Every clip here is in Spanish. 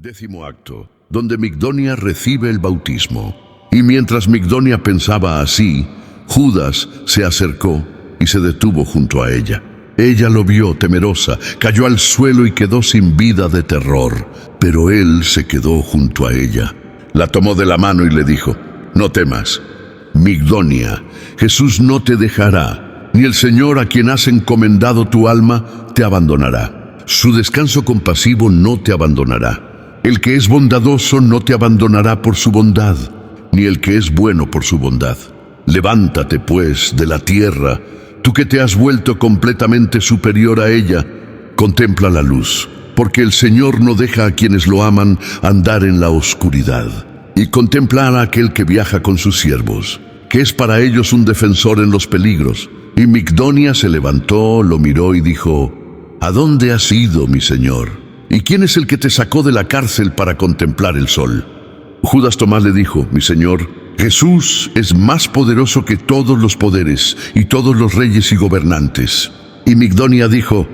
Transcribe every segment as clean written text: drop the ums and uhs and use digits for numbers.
Décimo acto, donde Migdonia recibe el bautismo. Y mientras Migdonia pensaba así, Judas se acercó y se detuvo junto a ella. Ella lo vio temerosa, cayó al suelo y quedó sin vida de terror, pero él se quedó junto a ella. La tomó de la mano y le dijo: «No temas, Migdonia, Jesús no te dejará, ni el Señor a quien has encomendado tu alma te abandonará. Su descanso compasivo no te abandonará. El que es bondadoso no te abandonará por su bondad, ni el que es bueno por su bondad. Levántate, pues, de la tierra, tú que te has vuelto completamente superior a ella, contempla la luz, porque el Señor no deja a quienes lo aman andar en la oscuridad. Y contempla a aquel que viaja con sus siervos, que es para ellos un defensor en los peligros». Y Migdonia se levantó, lo miró y dijo: «¿A dónde has ido, mi señor? ¿Y quién es el que te sacó de la cárcel para contemplar el sol?». Judas Tomás le dijo: «Mi señor, Jesús es más poderoso que todos los poderes y todos los reyes y gobernantes». Y Migdonia dijo: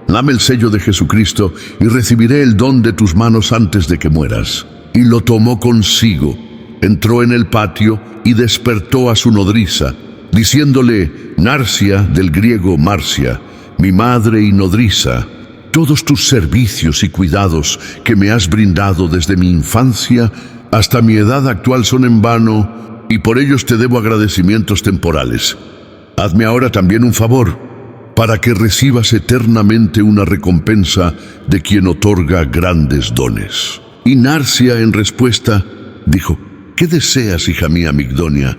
«Dame el sello de Jesucristo y recibiré el don de tus manos antes de que mueras». Y lo tomó consigo, entró en el patio y despertó a su nodriza, diciéndole: «Narcia, del griego Marcia, mi madre y nodriza, todos tus servicios y cuidados que me has brindado desde mi infancia hasta mi edad actual son en vano, y por ellos te debo agradecimientos temporales. Hazme ahora también un favor, para que recibas eternamente una recompensa de quien otorga grandes dones». Y Narcia, en respuesta, dijo: «¿Qué deseas, hija mía Migdonia?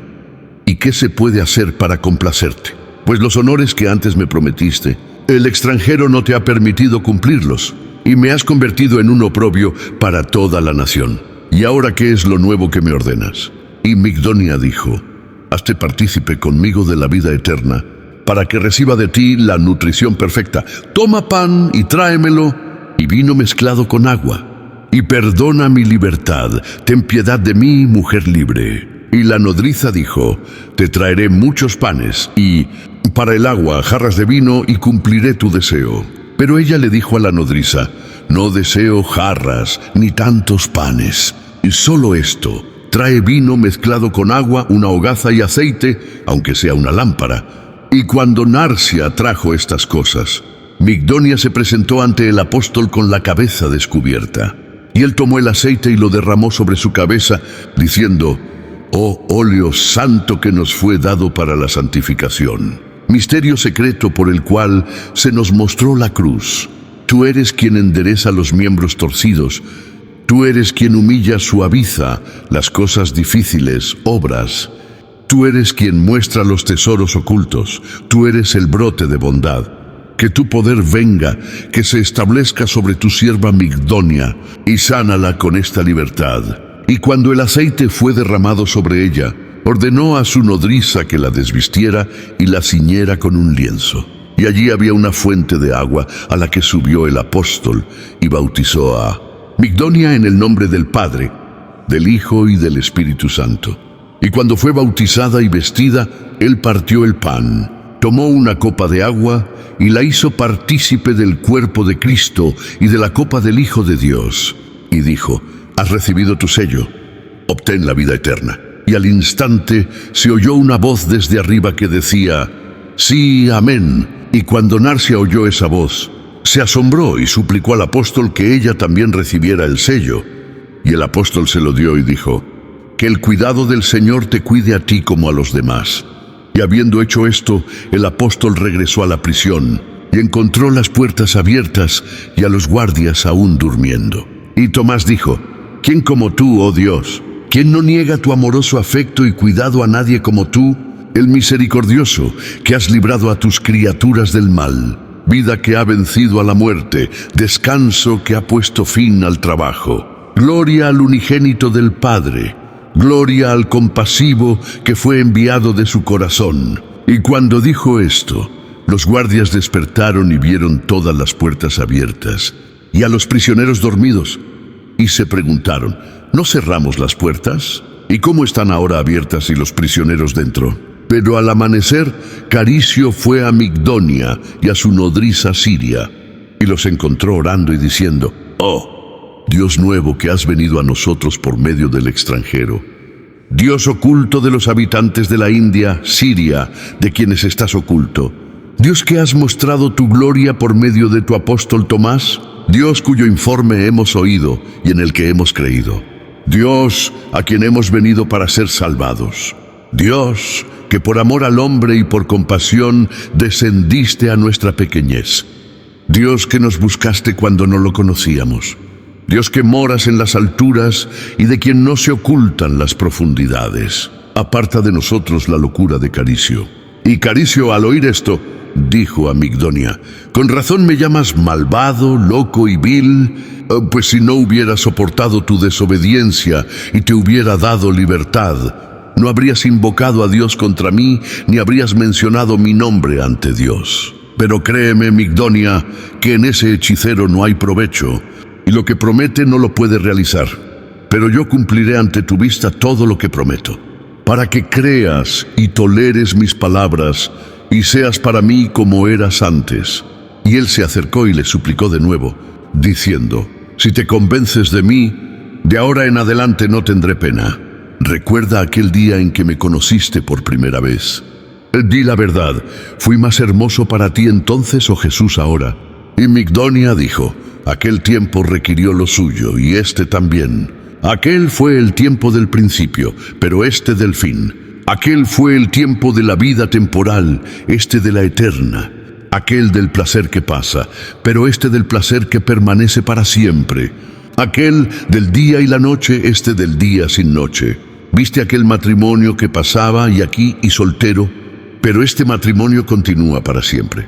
¿Y qué se puede hacer para complacerte? Pues los honores que antes me prometiste, el extranjero no te ha permitido cumplirlos, y me has convertido en un oprobio para toda la nación. ¿Y ahora qué es lo nuevo que me ordenas?». Y Migdonia dijo: «Hazte partícipe conmigo de la vida eterna, para que reciba de ti la nutrición perfecta. Toma pan y tráemelo, y vino mezclado con agua. Y perdona mi libertad, ten piedad de mí, mujer libre». Y la nodriza dijo: «Te traeré muchos panes, y para el agua jarras de vino, y cumpliré tu deseo». Pero ella le dijo a la nodriza: «No deseo jarras, ni tantos panes, y solo esto: trae vino mezclado con agua, una hogaza y aceite, aunque sea una lámpara». Y cuando Narcia trajo estas cosas, Migdonia se presentó ante el apóstol con la cabeza descubierta. Y él tomó el aceite y lo derramó sobre su cabeza, diciendo: «Oh óleo santo que nos fue dado para la santificación, misterio secreto por el cual se nos mostró la cruz. Tú eres quien endereza los miembros torcidos, tú eres quien humilla, suaviza las cosas difíciles, obras. Tú eres quien muestra los tesoros ocultos, tú eres el brote de bondad. Que tu poder venga, que se establezca sobre tu sierva Migdonia, y sánala con esta libertad». Y cuando el aceite fue derramado sobre ella, ordenó a su nodriza que la desvistiera y la ciñera con un lienzo. Y allí había una fuente de agua a la que subió el apóstol y bautizó a Migdonia en el nombre del Padre, del Hijo y del Espíritu Santo. Y cuando fue bautizada y vestida, él partió el pan, tomó una copa de agua y la hizo partícipe del cuerpo de Cristo y de la copa del Hijo de Dios. Y dijo: «Has recibido tu sello, obtén la vida eterna». Y al instante se oyó una voz desde arriba que decía: «Sí, amén». Y cuando Narcia oyó esa voz, se asombró y suplicó al apóstol que ella también recibiera el sello. Y el apóstol se lo dio y dijo: «Que el cuidado del Señor te cuide a ti como a los demás». Y habiendo hecho esto, el apóstol regresó a la prisión y encontró las puertas abiertas y a los guardias aún durmiendo. Y Tomás dijo: «¿Quién como tú, oh Dios? ¿Quién no niega tu amoroso afecto y cuidado a nadie como tú, el misericordioso, que has librado a tus criaturas del mal, vida que ha vencido a la muerte, descanso que ha puesto fin al trabajo? Gloria al unigénito del Padre, gloria al compasivo que fue enviado de su corazón». Y cuando dijo esto, los guardias despertaron y vieron todas las puertas abiertas y a los prisioneros dormidos, y se preguntaron: ¿no cerramos las puertas? ¿Y cómo están ahora abiertas y los prisioneros dentro? Pero al amanecer, Caricio fue a Migdonia y a su nodriza Siria, y los encontró orando y diciendo: «Oh, Dios nuevo que has venido a nosotros por medio del extranjero. Dios oculto de los habitantes de la India, Siria, de quienes estás oculto. Dios que has mostrado tu gloria por medio de tu apóstol Tomás. Dios cuyo informe hemos oído y en el que hemos creído. Dios a quien hemos venido para ser salvados. Dios que por amor al hombre y por compasión descendiste a nuestra pequeñez. Dios que nos buscaste cuando no lo conocíamos. Dios que moras en las alturas y de quien no se ocultan las profundidades. Aparta de nosotros la locura de Caricio. Y Caricio, al oír esto, dijo a Migdonia: con razón me llamas malvado, loco y vil, pues si no hubiera soportado tu desobediencia y te hubiera dado libertad, no habrías invocado a Dios contra mí, ni habrías mencionado mi nombre ante Dios. Pero créeme, Migdonia, que en ese hechicero no hay provecho, y lo que promete no lo puede realizar. Pero yo cumpliré ante tu vista todo lo que prometo, para que creas y toleres mis palabras, y seas para mí como eras antes. Y él se acercó y le suplicó de nuevo, diciendo: si te convences de mí, de ahora en adelante no tendré pena. Recuerda aquel día en que me conociste por primera vez. Di la verdad, ¿fui más hermoso para ti entonces o Jesús ahora? Y Migdonia dijo: aquel tiempo requirió lo suyo, y este también. Aquel fue el tiempo del principio, pero este del fin. Aquel fue el tiempo de la vida temporal, este de la eterna. Aquel del placer que pasa, pero este del placer que permanece para siempre. Aquel del día y la noche, este del día sin noche. ¿Viste aquel matrimonio que pasaba y aquí y soltero? Pero este matrimonio continúa para siempre.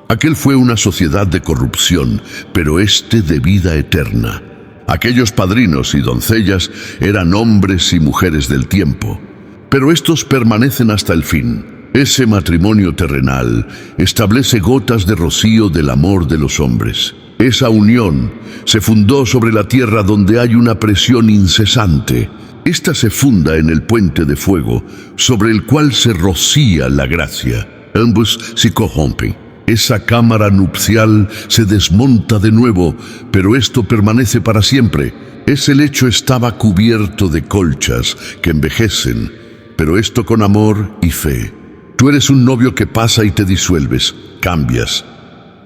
Aquel fue una sociedad de corrupción, pero este de vida eterna. Aquellos padrinos y doncellas eran hombres y mujeres del tiempo, pero estos permanecen hasta el fin. Ese matrimonio terrenal establece gotas de rocío del amor de los hombres. Esa unión se fundó sobre la tierra donde hay una presión incesante. Esta se funda en el puente de fuego, sobre el cual se rocía la gracia. Ambos se corrompen. Esa cámara nupcial se desmonta de nuevo, pero esto permanece para siempre. Ese lecho estaba cubierto de colchas que envejecen, pero esto con amor y fe. Tú eres un novio que pasa y te disuelves, cambias.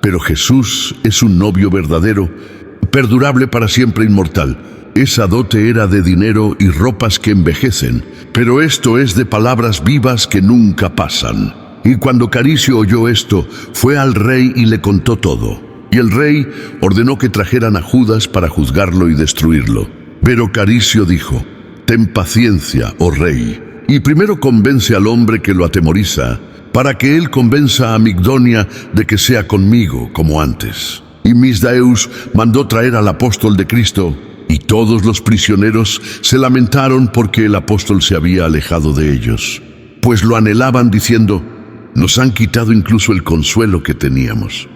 Pero Jesús es un novio verdadero, perdurable para siempre, inmortal. Esa dote era de dinero y ropas que envejecen, pero esto es de palabras vivas que nunca pasan. Y cuando Caricio oyó esto, fue al rey y le contó todo. Y el rey ordenó que trajeran a Judas para juzgarlo y destruirlo. Pero Caricio dijo: ten paciencia, oh rey, y primero convence al hombre que lo atemoriza, para que él convenza a Migdonia de que sea conmigo como antes. Y Misdaeus mandó traer al apóstol de Cristo, y todos los prisioneros se lamentaron porque el apóstol se había alejado de ellos, pues lo anhelaban diciendo: nos han quitado incluso el consuelo que teníamos.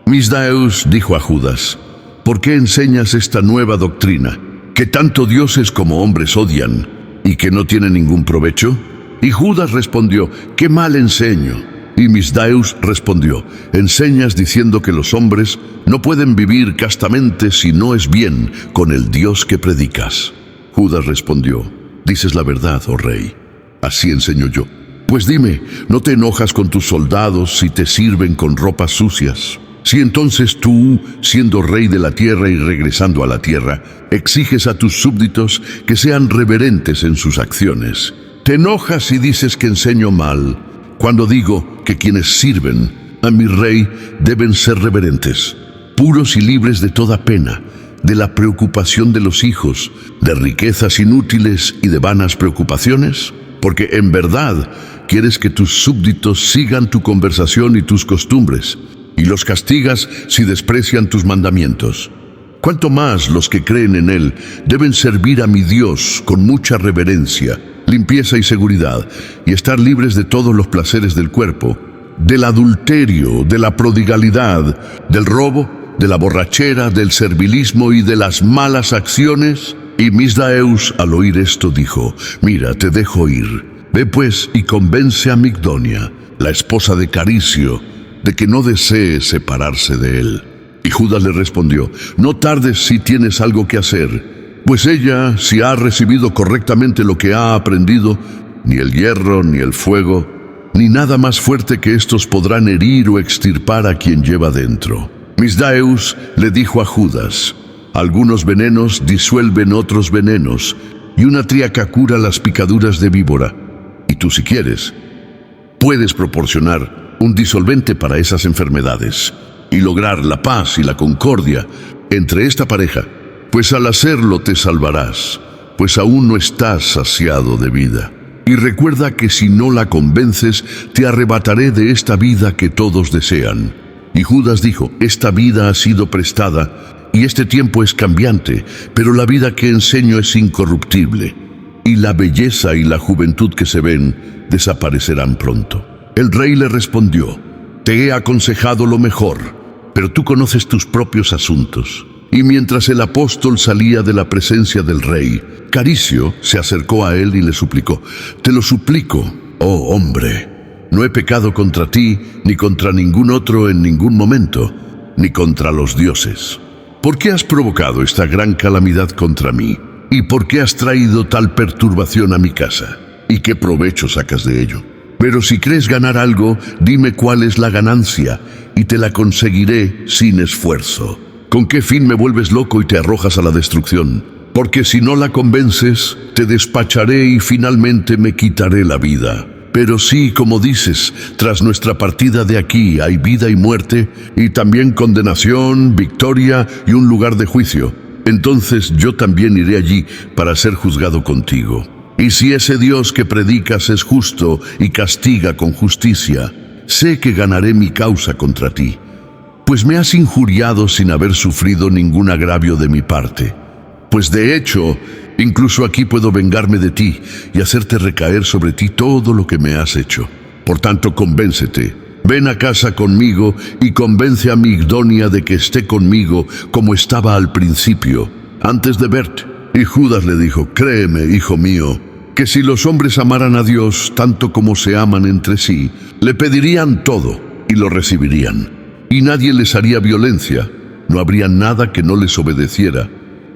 Misdaeus dijo a Judas: ¿por qué enseñas esta nueva doctrina, que tanto dioses como hombres odian, y que no tiene ningún provecho? Y Judas respondió: ¿qué mal enseño? Y Misdaeus respondió: enseñas diciendo que los hombres no pueden vivir castamente si no es bien con el Dios que predicas. Judas respondió: dices la verdad, oh rey, así enseño yo. Pues dime, ¿no te enojas con tus soldados si te sirven con ropas sucias? Si entonces tú, siendo rey de la tierra y regresando a la tierra, exiges a tus súbditos que sean reverentes en sus acciones. Te enojas y dices que enseño mal, cuando digo que quienes sirven a mi rey deben ser reverentes, puros y libres de toda pena, de la preocupación de los hijos, de riquezas inútiles y de vanas preocupaciones. Porque en verdad quieres que tus súbditos sigan tu conversación y tus costumbres, y los castigas si desprecian tus mandamientos. Cuanto más los que creen en Él deben servir a mi Dios con mucha reverencia, limpieza y seguridad, y estar libres de todos los placeres del cuerpo, del adulterio, de la prodigalidad, del robo, de la borrachera, del servilismo y de las malas acciones. Y Misdaeus, al oír esto, dijo: mira, te dejo ir. Ve pues y convence a Migdonia, la esposa de Caricio, de que no desee separarse de él. Y Judas le respondió: no tardes si tienes algo que hacer, pues ella, si ha recibido correctamente lo que ha aprendido, ni el hierro, ni el fuego, ni nada más fuerte que estos podrán herir o extirpar a quien lleva dentro. Misdaeus le dijo a Judas: algunos venenos disuelven otros venenos, y una tríaca cura las picaduras de víbora. Y tú, si quieres, puedes proporcionar un disolvente para esas enfermedades y lograr la paz y la concordia entre esta pareja, pues al hacerlo te salvarás, pues aún no estás saciado de vida. Y recuerda que si no la convences, te arrebataré de esta vida que todos desean. Y Judas dijo: esta vida ha sido prestada, y este tiempo es cambiante, pero la vida que enseño es incorruptible, y la belleza y la juventud que se ven desaparecerán pronto. El rey le respondió: te he aconsejado lo mejor, pero tú conoces tus propios asuntos. Y mientras el apóstol salía de la presencia del rey, Caricio se acercó a él y le suplicó: te lo suplico, oh hombre, no he pecado contra ti, ni contra ningún otro en ningún momento, ni contra los dioses. ¿Por qué has provocado esta gran calamidad contra mí? ¿Y por qué has traído tal perturbación a mi casa? ¿Y qué provecho sacas de ello? Pero si crees ganar algo, dime cuál es la ganancia, y te la conseguiré sin esfuerzo. ¿Con qué fin me vuelves loco y te arrojas a la destrucción? Porque si no la convences, te despacharé y finalmente me quitaré la vida. Pero sí, como dices, tras nuestra partida de aquí hay vida y muerte, y también condenación, victoria y un lugar de juicio. Entonces yo también iré allí para ser juzgado contigo. Y si ese Dios que predicas es justo y castiga con justicia, sé que ganaré mi causa contra ti, pues me has injuriado sin haber sufrido ningún agravio de mi parte. Pues de hecho, incluso aquí puedo vengarme de ti y hacerte recaer sobre ti todo lo que me has hecho. Por tanto, convéncete. Ven a casa conmigo y convence a Migdonia de que esté conmigo como estaba al principio, antes de verte. Y Judas le dijo: créeme, hijo mío, que si los hombres amaran a Dios tanto como se aman entre sí, le pedirían todo y lo recibirían. Y nadie les haría violencia, no habría nada que no les obedeciera.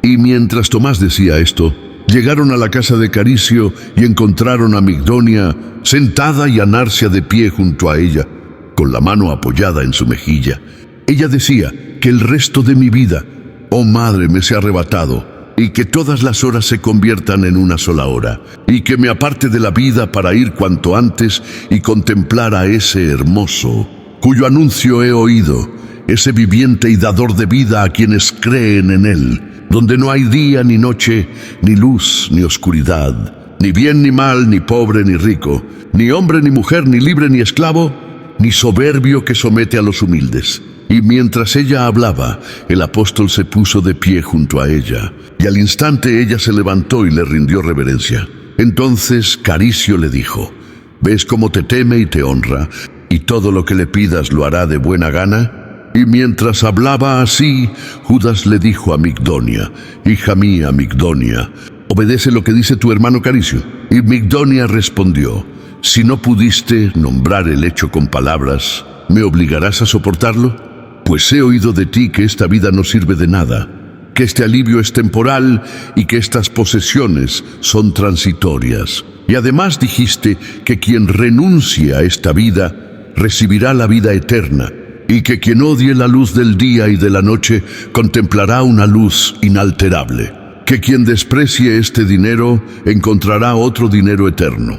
Y mientras Tomás decía esto, llegaron a la casa de Caricio y encontraron a Migdonia sentada y a Narcia de pie junto a ella, con la mano apoyada en su mejilla. Ella decía: que el resto de mi vida, oh madre, me sea arrebatado, y que todas las horas se conviertan en una sola hora, y que me aparte de la vida para ir cuanto antes y contemplar a ese hermoso, cuyo anuncio he oído, ese viviente y dador de vida a quienes creen en él, donde no hay día ni noche, ni luz ni oscuridad, ni bien ni mal, ni pobre ni rico, ni hombre ni mujer, ni libre ni esclavo, ni soberbio que somete a los humildes. Y mientras ella hablaba, el apóstol se puso de pie junto a ella, y al instante ella se levantó y le rindió reverencia. Entonces Caricio le dijo: ¿ves cómo te teme y te honra, y todo lo que le pidas lo hará de buena gana? Y mientras hablaba así, Judas le dijo a Migdonia: hija mía, Migdonia, obedece lo que dice tu hermano Caricio. Y Migdonia respondió: si no pudiste nombrar el hecho con palabras, ¿me obligarás a soportarlo? Pues he oído de ti que esta vida no sirve de nada, que este alivio es temporal y que estas posesiones son transitorias. Y además dijiste que quien renuncie a esta vida recibirá la vida eterna, y que quien odie la luz del día y de la noche contemplará una luz inalterable, que quien desprecie este dinero encontrará otro dinero eterno.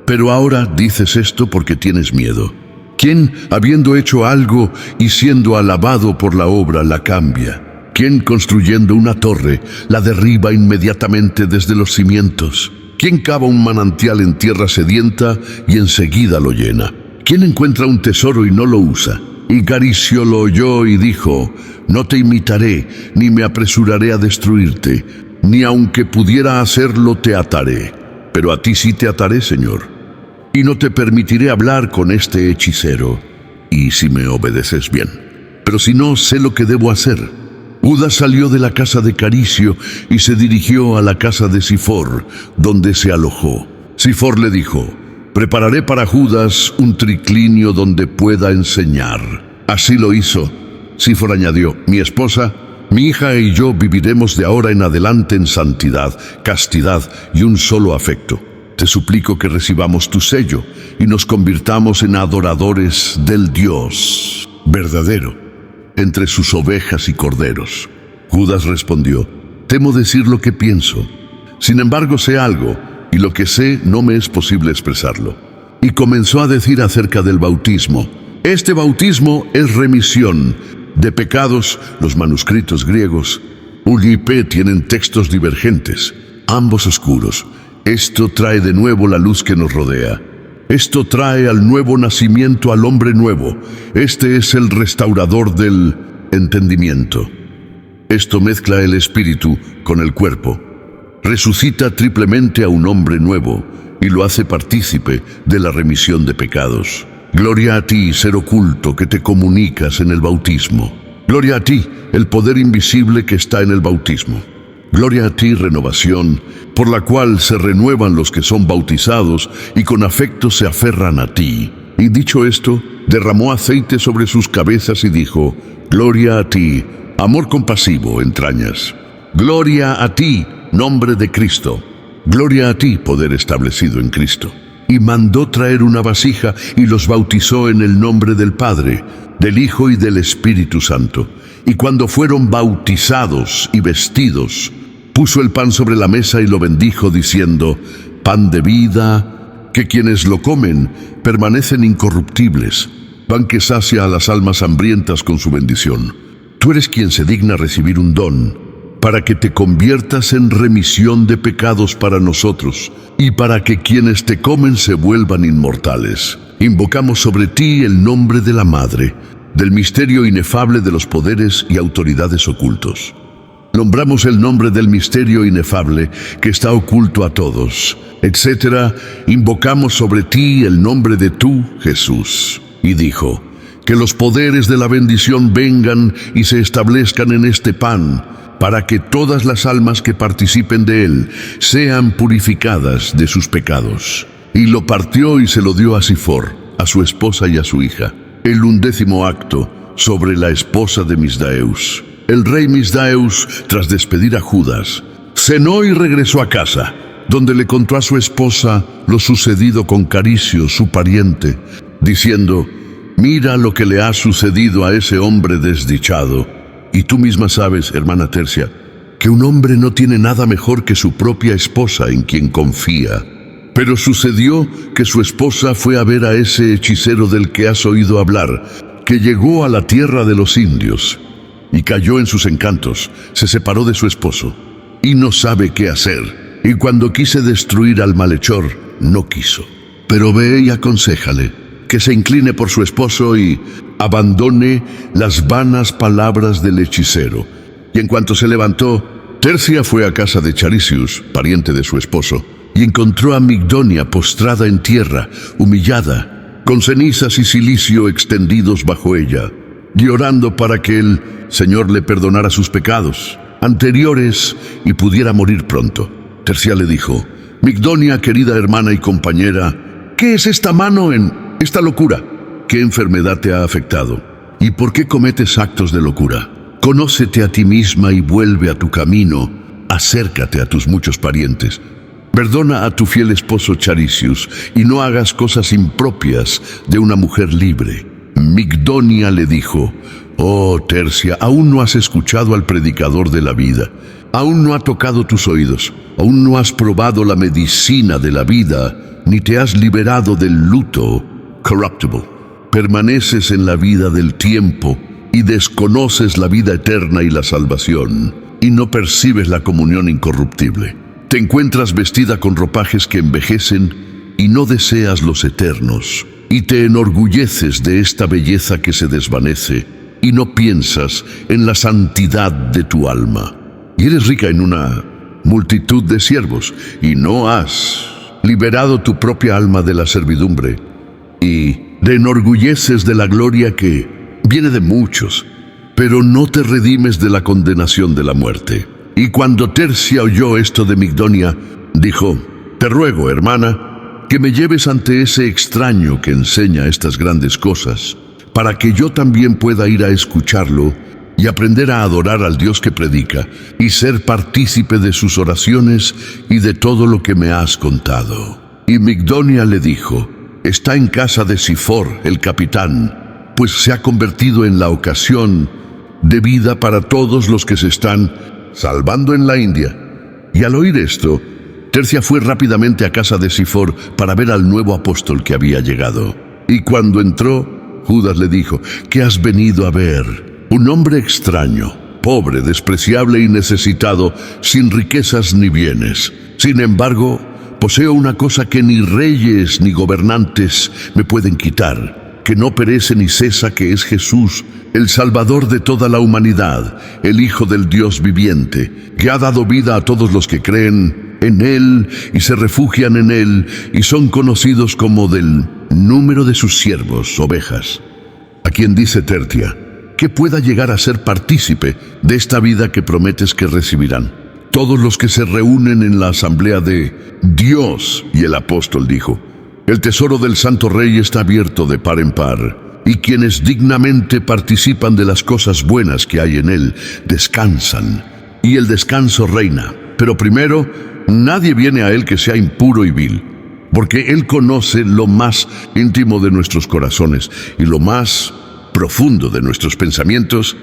Pero ahora dices esto porque tienes miedo. ¿Quién, habiendo hecho algo y siendo alabado por la obra, la cambia? ¿Quién, construyendo una torre, la derriba inmediatamente desde los cimientos? ¿Quién cava un manantial en tierra sedienta y enseguida lo llena? ¿Quién encuentra un tesoro y no lo usa? Y Caricio lo oyó y dijo: no te imitaré, ni me apresuraré a destruirte, ni aunque pudiera hacerlo te ataré. Pero a ti sí te ataré, Señor. Y no te permitiré hablar con este hechicero, y si me obedeces bien. Pero si no, sé lo que debo hacer. Judas salió de la casa de Caricio y se dirigió a la casa de Sifor, donde se alojó. Sifor le dijo: prepararé para Judas un triclinio donde pueda enseñar. Así lo hizo, Sífor añadió: mi esposa, mi hija y yo viviremos de ahora en adelante en santidad, castidad y un solo afecto. Te suplico que recibamos tu sello y nos convirtamos en adoradores del Dios verdadero entre sus ovejas y corderos. Judas respondió: temo decir lo que pienso. Sin embargo, sé algo, y lo que sé no me es posible expresarlo. Y comenzó a decir acerca del bautismo: este bautismo es remisión de pecados. Los manuscritos griegos Uli y P tienen textos divergentes, ambos oscuros. Esto trae de nuevo la luz que nos rodea. Esto trae al nuevo nacimiento, al hombre nuevo. Este es el restaurador del entendimiento. Esto mezcla el espíritu con el cuerpo. Resucita triplemente a un hombre nuevo y lo hace partícipe de la remisión de pecados. Gloria a ti, ser oculto, que te comunicas en el bautismo. Gloria a ti, el poder invisible que está en el bautismo. Gloria a ti, renovación, por la cual se renuevan los que son bautizados y con afecto se aferran a ti. Y dicho esto, derramó aceite sobre sus cabezas y dijo: gloria a ti, amor compasivo, entrañas. Gloria a ti, nombre de Cristo. Gloria a ti, poder establecido en Cristo. Y mandó traer una vasija y los bautizó en el nombre del Padre, del Hijo y del Espíritu Santo. Y cuando fueron bautizados y vestidos, puso el pan sobre la mesa y lo bendijo, diciendo: pan de vida, que quienes lo comen permanecen incorruptibles, pan que sacia a las almas hambrientas con su bendición. Tú eres quien se digna recibir un don, para que te conviertas en remisión de pecados para nosotros, y para que quienes te comen se vuelvan inmortales. Invocamos sobre ti el nombre de la Madre, del misterio inefable de los poderes y autoridades ocultos. Nombramos el nombre del misterio inefable que está oculto a todos, etc. Invocamos sobre ti el nombre de tú, Jesús. Y dijo: que los poderes de la bendición vengan y se establezcan en este pan, para que todas las almas que participen de él sean purificadas de sus pecados. Y lo partió y se lo dio a Sífor, a su esposa y a su hija. El 11º acto sobre la esposa de Misdaeus. El rey Misdaeus, tras despedir a Judas, cenó y regresó a casa, donde le contó a su esposa lo sucedido con Caricio, su pariente, diciendo: mira lo que le ha sucedido a ese hombre desdichado. Y tú misma sabes, hermana Tercia, que un hombre no tiene nada mejor que su propia esposa en quien confía. Pero sucedió que su esposa fue a ver a ese hechicero del que has oído hablar, que llegó a la tierra de los indios, y cayó en sus encantos, se separó de su esposo, y no sabe qué hacer. Y cuando quise destruir al malhechor, no quiso. Pero ve y aconséjale que se incline por su esposo y abandone las vanas palabras del hechicero. Y en cuanto se levantó, Tercia fue a casa de Charisius, pariente de su esposo, y encontró a Migdonia postrada en tierra, humillada, con cenizas y cilicio extendidos bajo ella, y orando para que el Señor le perdonara sus pecados anteriores y pudiera morir pronto. Tercia le dijo: Migdonia, querida hermana y compañera, ¿qué es esta mano en esta locura? ¿Qué enfermedad te ha afectado? ¿Y por qué cometes actos de locura? Conócete a ti misma y vuelve a tu camino. Acércate a tus muchos parientes. Perdona a tu fiel esposo Charisius y no hagas cosas impropias de una mujer libre. Migdonia le dijo: Oh, Tercia, aún no has escuchado al predicador de la vida. Aún no ha tocado tus oídos. Aún no has probado la medicina de la vida, ni te has liberado del luto corruptible. Permaneces en la vida del tiempo y desconoces la vida eterna y la salvación, y no percibes la comunión incorruptible. Te encuentras vestida con ropajes que envejecen y no deseas los eternos, y te enorgulleces de esta belleza que se desvanece y no piensas en la santidad de tu alma. Y eres rica en una multitud de siervos y no has liberado tu propia alma de la servidumbre, y te enorgulleces de la gloria que viene de muchos, pero no te redimes de la condenación de la muerte. Y cuando Tercia oyó esto de Migdonia, dijo: Te ruego, hermana, que me lleves ante ese extraño que enseña estas grandes cosas, para que yo también pueda ir a escucharlo y aprender a adorar al Dios que predica y ser partícipe de sus oraciones y de todo lo que me has contado. Y Migdonia le dijo: está en casa de Sifor, el capitán, pues se ha convertido en la ocasión de vida para todos los que se están salvando en la India. Y al oír esto, Tercia fue rápidamente a casa de Sifor para ver al nuevo apóstol que había llegado. Y cuando entró, Judas le dijo: ¿qué has venido a ver? Un hombre extraño, pobre, despreciable y necesitado, sin riquezas ni bienes. Sin embargo, poseo una cosa que ni reyes ni gobernantes me pueden quitar, que no perece ni cesa, que es Jesús, el Salvador de toda la humanidad, el Hijo del Dios viviente, que ha dado vida a todos los que creen en Él y se refugian en Él y son conocidos como del número de sus siervos, ovejas. A quien dice Tertia que pueda llegar a ser partícipe de esta vida que prometes que recibirán todos los que se reúnen en la asamblea de Dios. Y el apóstol dijo: el tesoro del Santo Rey está abierto de par en par, y quienes dignamente participan de las cosas buenas que hay en él, descansan, y el descanso reina. Pero primero, nadie viene a él que sea impuro y vil, porque él conoce lo más íntimo de nuestros corazones y lo más profundo de nuestros pensamientos,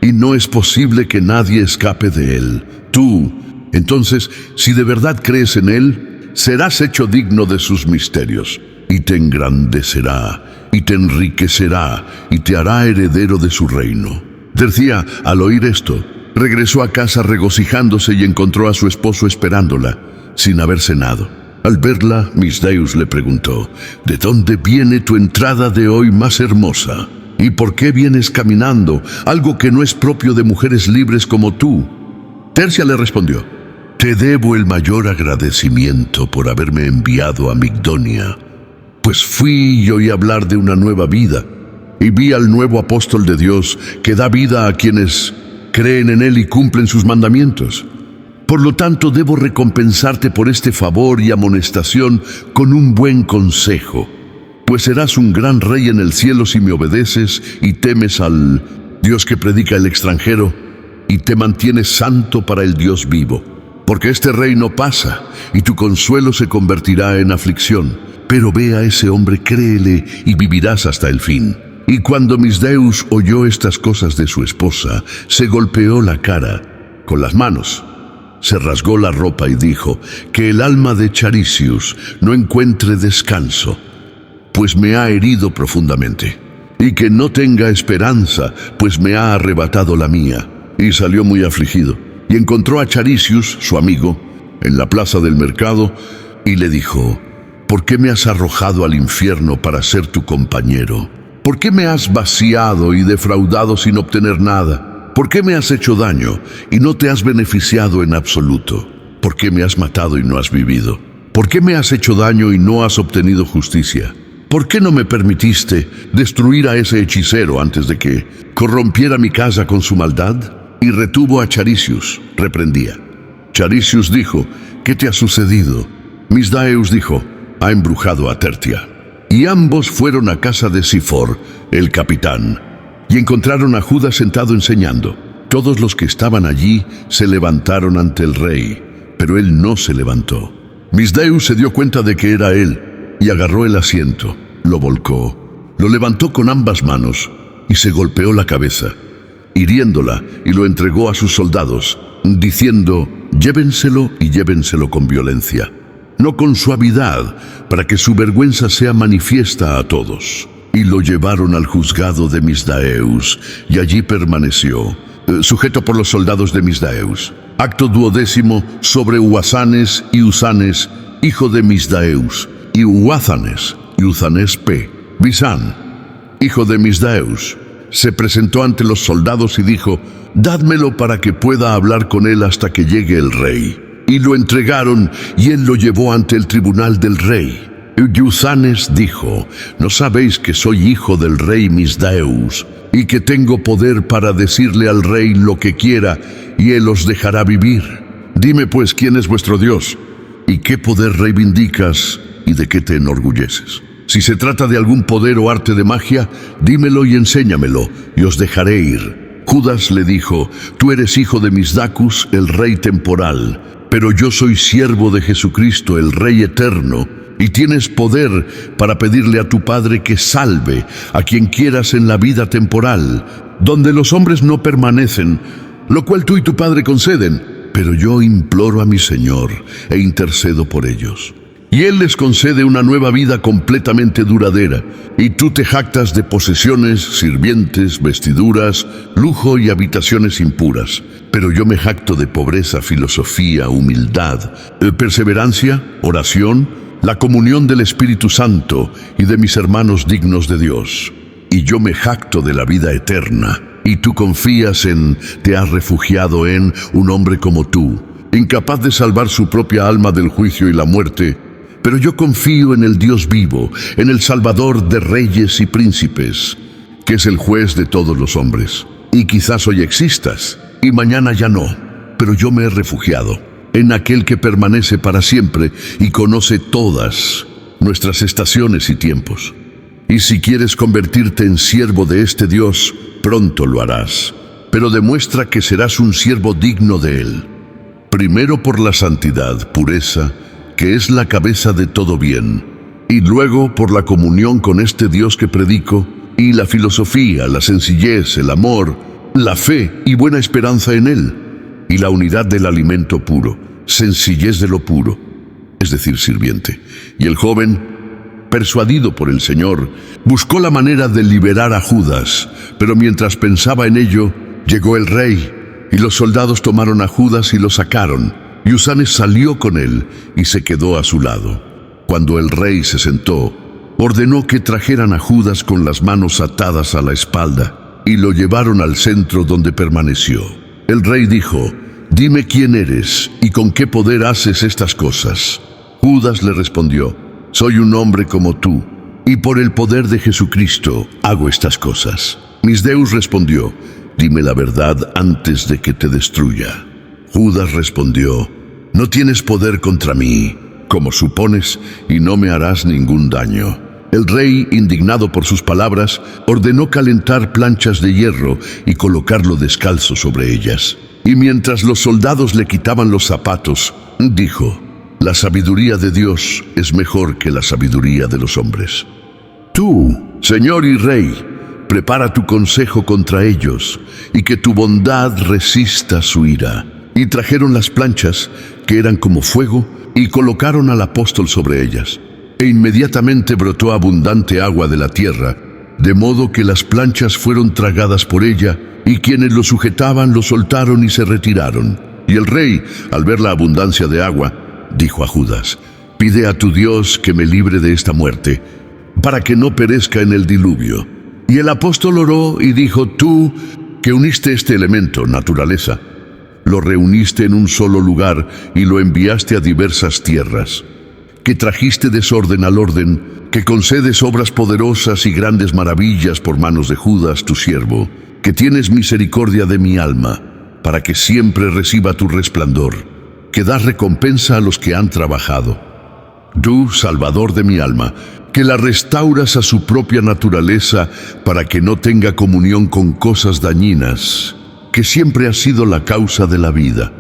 y no es posible que nadie escape de él. Tú, entonces, si de verdad crees en él, serás hecho digno de sus misterios, y te engrandecerá, y te enriquecerá, y te hará heredero de su reino. Tercia, al oír esto, regresó a casa regocijándose y encontró a su esposo esperándola, sin haber cenado. Al verla, Misdeus le preguntó: ¿de dónde viene tu entrada de hoy más hermosa? ¿Y por qué vienes caminando, algo que no es propio de mujeres libres como tú? Tercia le respondió: te debo el mayor agradecimiento por haberme enviado a Migdonia, pues fui y oí hablar de una nueva vida, y vi al nuevo apóstol de Dios que da vida a quienes creen en él y cumplen sus mandamientos. Por lo tanto, debo recompensarte por este favor y amonestación con un buen consejo, pues serás un gran rey en el cielo si me obedeces y temes al Dios que predica el extranjero y te mantienes santo para el Dios vivo. Porque este reino pasa y tu consuelo se convertirá en aflicción. Pero ve a ese hombre, créele y vivirás hasta el fin. Y cuando Misdeus oyó estas cosas de su esposa, se golpeó la cara con las manos, se rasgó la ropa y dijo: que el alma de Charisius no encuentre descanso, pues me ha herido profundamente, y que no tenga esperanza, pues me ha arrebatado la mía. Y salió muy afligido, y encontró a Charisius, su amigo, en la plaza del mercado, y le dijo: ¿por qué me has arrojado al infierno para ser tu compañero? ¿Por qué me has vaciado y defraudado sin obtener nada? ¿Por qué me has hecho daño y no te has beneficiado en absoluto? ¿Por qué me has matado y no has vivido? ¿Por qué me has hecho daño y no has obtenido justicia? ¿Por qué no me permitiste destruir a ese hechicero antes de que corrompiera mi casa con su maldad? Y retuvo a Charisius, reprendía. Charisius dijo: ¿qué te ha sucedido? Misdeus dijo: ha embrujado a Tertia. Y ambos fueron a casa de Sifor, el capitán, y encontraron a Judas sentado enseñando. Todos los que estaban allí se levantaron ante el rey, pero él no se levantó. Misdeus se dio cuenta de que era él, y agarró el asiento, lo volcó, lo levantó con ambas manos, y se golpeó la cabeza, hiriéndola, y lo entregó a sus soldados, diciendo: llévenselo y llévenselo con violencia, no con suavidad, para que su vergüenza sea manifiesta a todos. Y lo llevaron al juzgado de Misdeus, y allí permaneció, sujeto por los soldados de Misdeus. Acto 12 sobre Uasanes y Usanes, hijo de Misdeus, y Uázanes y Uzanes P. Bisán, hijo de Misdeus, se presentó ante los soldados y dijo: dádmelo para que pueda hablar con él hasta que llegue el rey. Y lo entregaron, y él lo llevó ante el tribunal del rey. Y Uzanes dijo: ¿no sabéis que soy hijo del rey Misdeus, y que tengo poder para decirle al rey lo que quiera, y él os dejará vivir? Dime pues, ¿quién es vuestro Dios? ¿Y qué poder reivindicas, y de qué te enorgulleces? Si se trata de algún poder o arte de magia, dímelo y enséñamelo, y os dejaré ir. Judas le dijo: tú eres hijo de Misdacus, el rey temporal, pero yo soy siervo de Jesucristo, el Rey eterno, y tienes poder para pedirle a tu Padre que salve a quien quieras en la vida temporal, donde los hombres no permanecen, lo cual tú y tu Padre conceden, pero yo imploro a mi Señor e intercedo por ellos. Y Él les concede una nueva vida completamente duradera, y tú te jactas de posesiones, sirvientes, vestiduras, lujo y habitaciones impuras. Pero yo me jacto de pobreza, filosofía, humildad, perseverancia, oración, la comunión del Espíritu Santo y de mis hermanos dignos de Dios. Y yo me jacto de la vida eterna, y tú confías te has refugiado en un hombre como tú, incapaz de salvar su propia alma del juicio y la muerte. Pero yo confío en el Dios vivo, en el Salvador de reyes y príncipes, que es el juez de todos los hombres. Y quizás hoy existas, y mañana ya no, pero yo me he refugiado en aquel que permanece para siempre y conoce todas nuestras estaciones y tiempos. Y si quieres convertirte en siervo de este Dios, pronto lo harás, pero demuestra que serás un siervo digno de Él. Primero por la santidad, pureza, que es la cabeza de todo bien, y luego por la comunión con este Dios que predico, y la filosofía, la sencillez, el amor, la fe y buena esperanza en Él, y la unidad del alimento puro, sencillez de lo puro, es decir, sirviente. Y el joven, persuadido por el Señor, buscó la manera de liberar a Judas, pero mientras pensaba en ello, llegó el rey, y los soldados tomaron a Judas y lo sacaron, y Usanes salió con él y se quedó a su lado. Cuando el rey se sentó, ordenó que trajeran a Judas con las manos atadas a la espalda, y lo llevaron al centro donde permaneció. El rey dijo: dime quién eres y con qué poder haces estas cosas. Judas le respondió: soy un hombre como tú, y por el poder de Jesucristo hago estas cosas. Misdeus respondió: dime la verdad antes de que te destruya. Judas respondió: no tienes poder contra mí, como supones, y no me harás ningún daño. El rey, indignado por sus palabras, ordenó calentar planchas de hierro y colocarlo descalzo sobre ellas. Y mientras los soldados le quitaban los zapatos, dijo: la sabiduría de Dios es mejor que la sabiduría de los hombres. Tú, Señor y Rey, prepara tu consejo contra ellos, y que tu bondad resista su ira. Y trajeron las planchas, que eran como fuego, y colocaron al apóstol sobre ellas. E inmediatamente brotó abundante agua de la tierra, de modo que las planchas fueron tragadas por ella, y quienes lo sujetaban lo soltaron y se retiraron. Y el rey, al ver la abundancia de agua, dijo a Judas: pide a tu Dios que me libre de esta muerte, para que no perezca en el diluvio. Y el apóstol oró y dijo: tú, que uniste este elemento, naturaleza, lo reuniste en un solo lugar y lo enviaste a diversas tierras, que trajiste desorden al orden, que concedes obras poderosas y grandes maravillas por manos de Judas, tu siervo, que tienes misericordia de mi alma, para que siempre reciba tu resplandor, que das recompensa a los que han trabajado. Tú, Salvador de mi alma, que la restauras a su propia naturaleza para que no tenga comunión con cosas dañinas, que siempre ha sido la causa de la vida.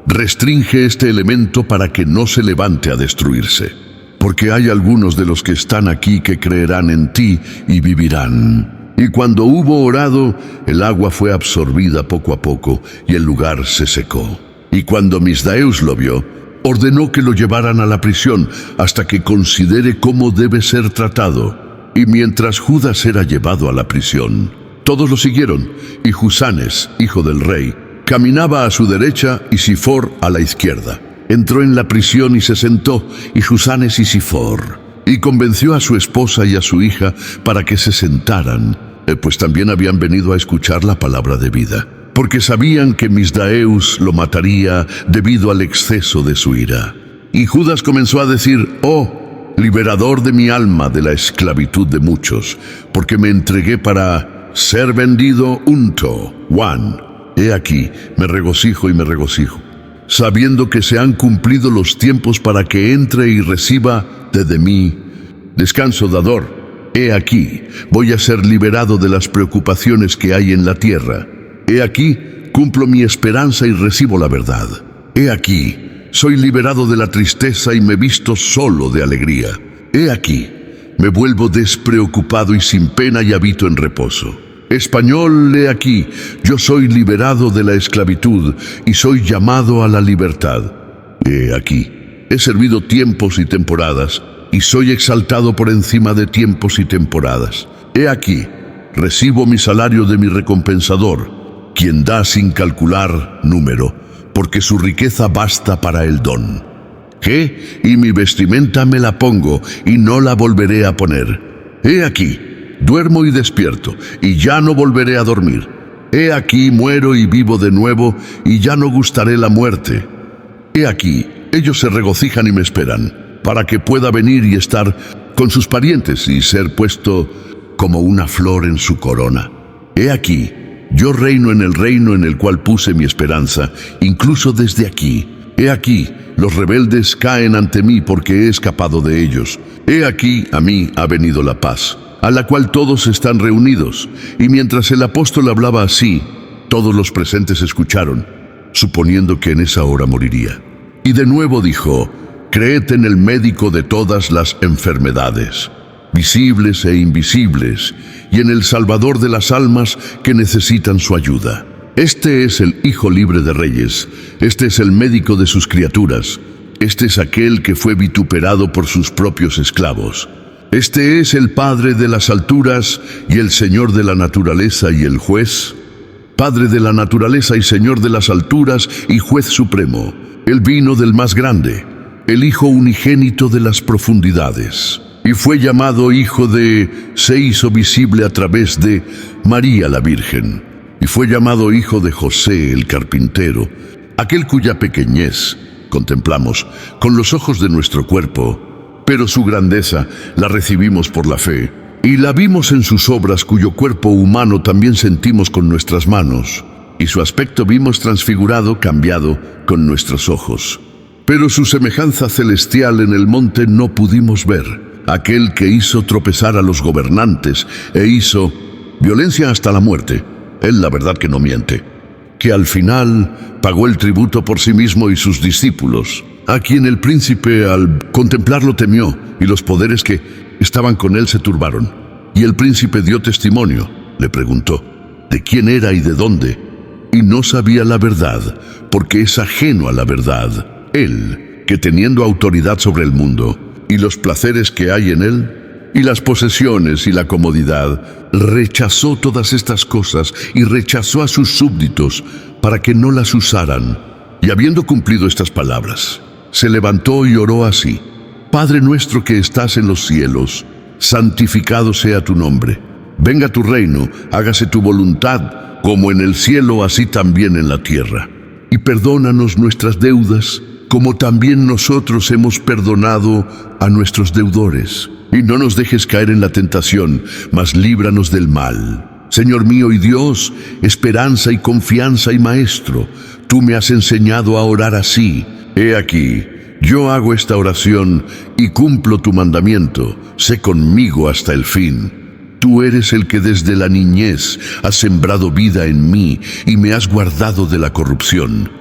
Restringe este elemento para que no se levante a destruirse, porque hay algunos de los que están aquí que creerán en ti y vivirán. Y cuando hubo orado, el agua fue absorbida poco a poco y el lugar se secó. Y cuando Misdeus lo vio, ordenó que lo llevaran a la prisión hasta que considere cómo debe ser tratado. Y mientras Judas era llevado a la prisión, todos lo siguieron, y Usanes, hijo del rey, caminaba a su derecha y Sifor a la izquierda. Entró en la prisión y se sentó, y Usanes y Sifor, y convenció a su esposa y a su hija para que se sentaran, pues también habían venido a escuchar la palabra de vida, porque sabían que Misdeus lo mataría debido al exceso de su ira. Y Judas comenzó a decir: oh, liberador de mi alma de la esclavitud de muchos, porque me entregué para ser vendido Juan. He aquí, me regocijo y me regocijo, sabiendo que se han cumplido los tiempos para que entre y reciba de mí Descanso dador. He aquí, voy a ser liberado de las preocupaciones que hay en la tierra. He aquí, cumplo mi esperanza y recibo la verdad. He aquí, soy liberado de la tristeza y me visto solo de alegría. He aquí, me vuelvo despreocupado y sin pena y habito en reposo. Español, he aquí, yo soy liberado de la esclavitud y soy llamado a la libertad. He aquí, he servido tiempos y temporadas y soy exaltado por encima de tiempos y temporadas. He aquí, recibo mi salario de mi recompensador, quien da sin calcular número, porque su riqueza basta para el don. ¿Qué? Y mi vestimenta me la pongo y no la volveré a poner. He aquí, duermo y despierto, y ya no volveré a dormir. He aquí, muero y vivo de nuevo, y ya no gustaré la muerte. He aquí, ellos se regocijan y me esperan, para que pueda venir y estar con sus parientes y ser puesto como una flor en su corona. He aquí, yo reino en el reino en el cual puse mi esperanza, incluso desde aquí. He aquí, los rebeldes caen ante mí porque he escapado de ellos. He aquí, a mí ha venido la paz, a la cual todos están reunidos. Y mientras el apóstol hablaba así, todos los presentes escucharon, suponiendo que en esa hora moriría. Y de nuevo dijo: creed en el médico de todas las enfermedades, visibles e invisibles, y en el Salvador de las almas que necesitan su ayuda. Este es el Hijo libre de reyes, este es el médico de sus criaturas, este es aquel que fue vituperado por sus propios esclavos. Este es el Padre de las alturas y el Señor de la naturaleza y el juez, Padre de la naturaleza y Señor de las alturas y juez supremo. Él vino del más grande, el Hijo unigénito de las profundidades, y fue llamado Hijo se hizo visible a través de María la Virgen, y fue llamado Hijo de José el carpintero, aquel cuya pequeñez contemplamos con los ojos de nuestro cuerpo, pero su grandeza la recibimos por la fe, y la vimos en sus obras, cuyo cuerpo humano también sentimos con nuestras manos, y su aspecto vimos transfigurado, cambiado con nuestros ojos. Pero su semejanza celestial en el monte no pudimos ver, aquel que hizo tropezar a los gobernantes e hizo violencia hasta la muerte, él la verdad que no miente, que al final pagó el tributo por sí mismo y sus discípulos, a quien el príncipe al contemplarlo temió, y los poderes que estaban con él se turbaron. Y el príncipe dio testimonio, le preguntó de quién era y de dónde, y no sabía la verdad, porque es ajeno a la verdad. Él, que teniendo autoridad sobre el mundo, y los placeres que hay en él, y las posesiones y la comodidad, rechazó todas estas cosas y rechazó a sus súbditos para que no las usaran. Y habiendo cumplido estas palabras, se levantó y oró así: Padre nuestro que estás en los cielos, santificado sea tu nombre. Venga tu reino, hágase tu voluntad, como en el cielo, así también en la tierra. Y perdónanos nuestras deudas, como también nosotros hemos perdonado a nuestros deudores. Y no nos dejes caer en la tentación, mas líbranos del mal. Señor mío y Dios, esperanza y confianza y Maestro, tú me has enseñado a orar así. He aquí, yo hago esta oración y cumplo tu mandamiento. Sé conmigo hasta el fin. Tú eres el que desde la niñez has sembrado vida en mí y me has guardado de la corrupción.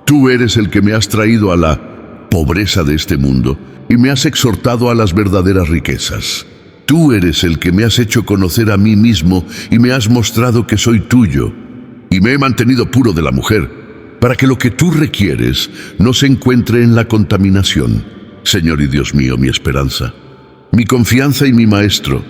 Tú eres el que me has traído a la pobreza de este mundo y me has exhortado a las verdaderas riquezas. Tú eres el que me has hecho conocer a mí mismo y me has mostrado que soy tuyo, y me he mantenido puro de la mujer, para que lo que tú requieres no se encuentre en la contaminación. Señor y Dios mío, mi esperanza, mi confianza y mi Maestro,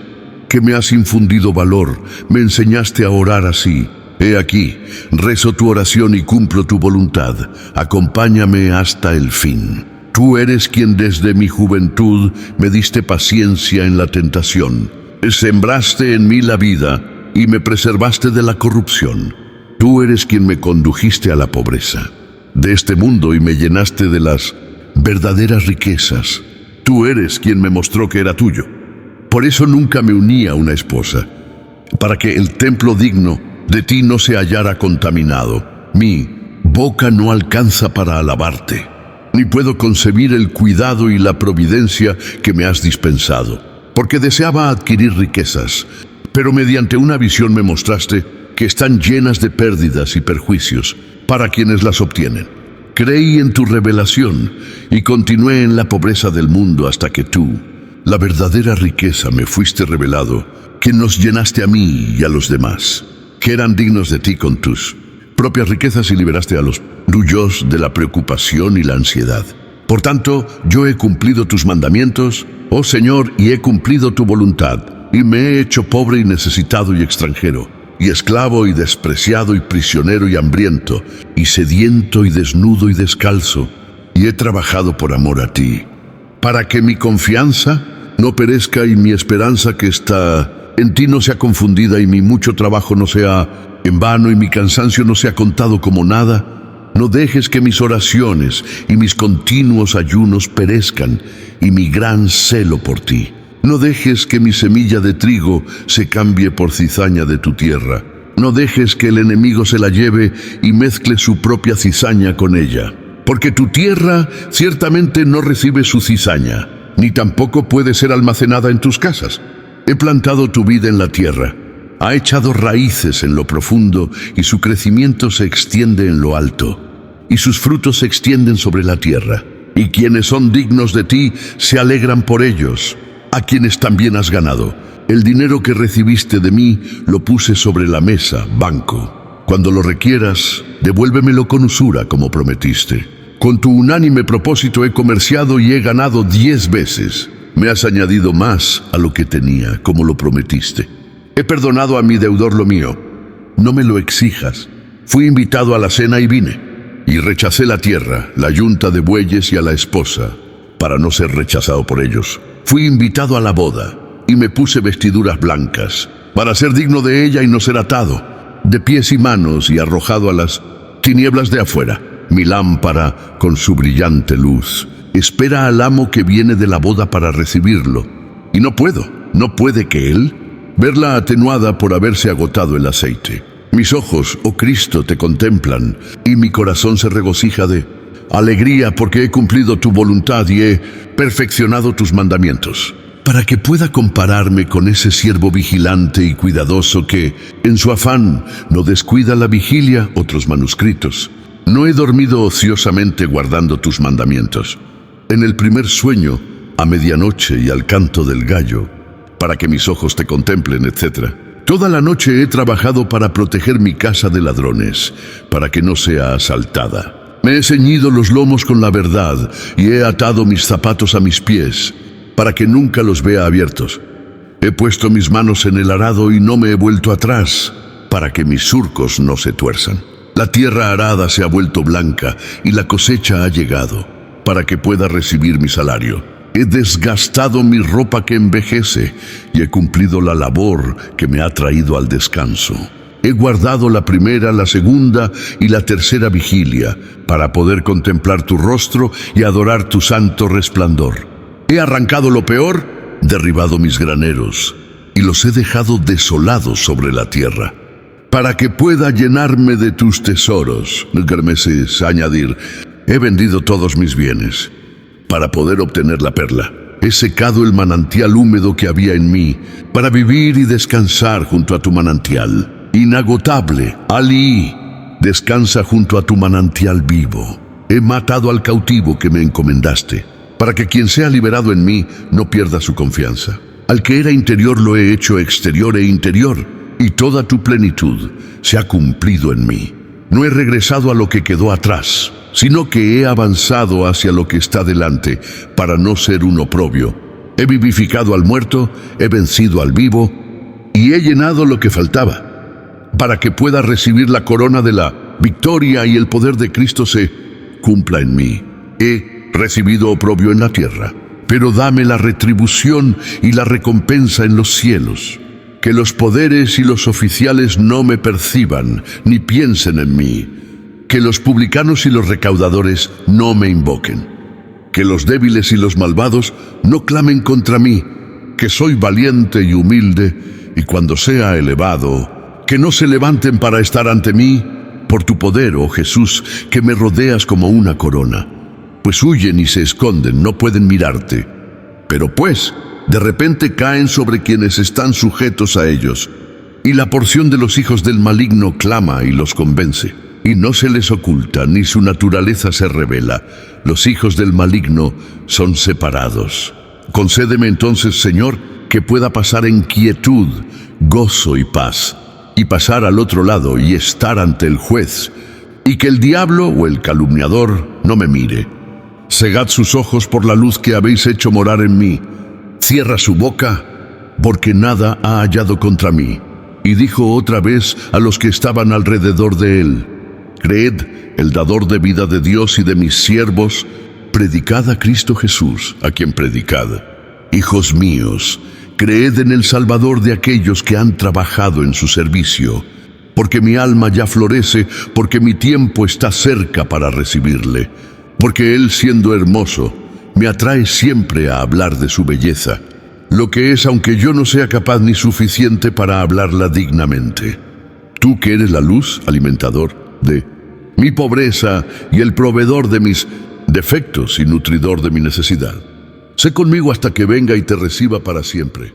que me has infundido valor, me enseñaste a orar así. He aquí, rezo tu oración y cumplo tu voluntad. Acompáñame hasta el fin. Tú eres quien desde mi juventud me diste paciencia en la tentación. Sembraste en mí la vida y me preservaste de la corrupción. Tú eres quien me condujiste a la pobreza de este mundo y me llenaste de las verdaderas riquezas. Tú eres quien me mostró que era tuyo. Por eso nunca me uní a una esposa, para que el templo digno de ti no se hallara contaminado. Mi boca no alcanza para alabarte, ni puedo concebir el cuidado y la providencia que me has dispensado. Porque deseaba adquirir riquezas, pero mediante una visión me mostraste que están llenas de pérdidas y perjuicios para quienes las obtienen. Creí en tu revelación y continué en la pobreza del mundo hasta que tú, la verdadera riqueza, me fuiste revelado, que nos llenaste a mí y a los demás, que eran dignos de ti con tus propias riquezas, y liberaste a los tuyos de la preocupación y la ansiedad. Por tanto, yo he cumplido tus mandamientos, oh Señor, y he cumplido tu voluntad, y me he hecho pobre y necesitado y extranjero, y esclavo y despreciado y prisionero y hambriento, y sediento y desnudo y descalzo, y he trabajado por amor a ti, para que mi confianza no perezca y mi esperanza que está en ti no sea confundida, y mi mucho trabajo no sea en vano y mi cansancio no sea contado como nada. No dejes que mis oraciones y mis continuos ayunos perezcan, y mi gran celo por ti. No dejes que mi semilla de trigo se cambie por cizaña de tu tierra. No dejes que el enemigo se la lleve y mezcle su propia cizaña con ella. Porque tu tierra ciertamente no recibe su cizaña, ni tampoco puede ser almacenada en tus casas. He plantado tu vida en la tierra. Ha echado raíces en lo profundo, y su crecimiento se extiende en lo alto, y sus frutos se extienden sobre la tierra. Y quienes son dignos de ti se alegran por ellos, a quienes también has ganado. El dinero que recibiste de mí lo puse sobre la mesa, banco. Cuando lo requieras, devuélvemelo con usura, como prometiste. Con tu unánime propósito he comerciado y he ganado 10 veces. Me has añadido más a lo que tenía, como lo prometiste. He perdonado a mi deudor lo mío. No me lo exijas. Fui invitado a la cena y vine, y rechacé la tierra, la yunta de bueyes y a la esposa, para no ser rechazado por ellos. Fui invitado a la boda, y me puse vestiduras blancas, para ser digno de ella y no ser atado, de pies y manos y arrojado a las tinieblas de afuera. Mi lámpara, con su brillante luz, espera al amo que viene de la boda para recibirlo. Y no puede que él verla atenuada por haberse agotado el aceite. Mis ojos, oh Cristo, te contemplan, y mi corazón se regocija de alegría, porque he cumplido tu voluntad y he perfeccionado tus mandamientos, para que pueda compararme con ese siervo vigilante y cuidadoso que, en su afán, no descuida la vigilia. Otros manuscritos. No he dormido ociosamente guardando tus mandamientos. En el primer sueño, a medianoche y al canto del gallo, para que mis ojos te contemplen, etc. Toda la noche he trabajado para proteger mi casa de ladrones, para que no sea asaltada. Me he ceñido los lomos con la verdad y he atado mis zapatos a mis pies, para que nunca los vea abiertos. He puesto mis manos en el arado y no me he vuelto atrás, para que mis surcos no se tuerzan. La tierra arada se ha vuelto blanca y la cosecha ha llegado, para que pueda recibir mi salario. He desgastado mi ropa que envejece y he cumplido la labor que me ha traído al descanso. He guardado la primera, la segunda y la tercera vigilia para poder contemplar tu rostro y adorar tu santo resplandor. He arrancado lo peor, derribado mis graneros y los he dejado desolados sobre la tierra, para que pueda llenarme de tus tesoros. Germeses, añadir, he vendido todos mis bienes para poder obtener la perla. He secado el manantial húmedo que había en mí, para vivir y descansar junto a tu manantial. Inagotable, Alí, descansa junto a tu manantial vivo. He matado al cautivo que me encomendaste, para que quien sea liberado en mí no pierda su confianza. Al que era interior lo he hecho exterior e interior, y toda tu plenitud se ha cumplido en mí. No he regresado a lo que quedó atrás, sino que he avanzado hacia lo que está delante, para no ser un oprobio. He vivificado al muerto, he vencido al vivo, y he llenado lo que faltaba, para que pueda recibir la corona de la victoria y el poder de Cristo se cumpla en mí. He recibido oprobio en la tierra, pero dame la retribución y la recompensa en los cielos. Que los poderes y los oficiales no me perciban, ni piensen en mí. Que los publicanos y los recaudadores no me invoquen. Que los débiles y los malvados no clamen contra mí, que soy valiente y humilde, y cuando sea elevado, que no se levanten para estar ante mí, por tu poder, oh Jesús, que me rodeas como una corona. pues huyen y se esconden, no pueden mirarte. Pero pues, de repente caen sobre quienes están sujetos a ellos, y la porción de los hijos del maligno clama y los convence, y no se les oculta, ni su naturaleza se revela. Los hijos del maligno son separados. Concédeme entonces, Señor, que pueda pasar en quietud, gozo y paz, y pasar al otro lado y estar ante el juez, y que el diablo o el calumniador no me mire. Cegad sus ojos por la luz que habéis hecho morar en mí. Cierra su boca, porque nada ha hallado contra mí. Y dijo otra vez a los que estaban alrededor de él: Creed, el dador de vida de Dios y de mis siervos, predicad a Cristo Jesús, a quien predicad. Hijos míos, creed en el Salvador de aquellos que han trabajado en su servicio, porque mi alma ya florece, porque mi tiempo está cerca para recibirle, porque él, siendo hermoso, me atrae siempre a hablar de su belleza, lo que es aunque yo no sea capaz ni suficiente para hablarla dignamente. Tú que eres la luz, alimentador de mi pobreza y el proveedor de mis defectos y nutridor de mi necesidad. Sé conmigo hasta que venga y te reciba para siempre.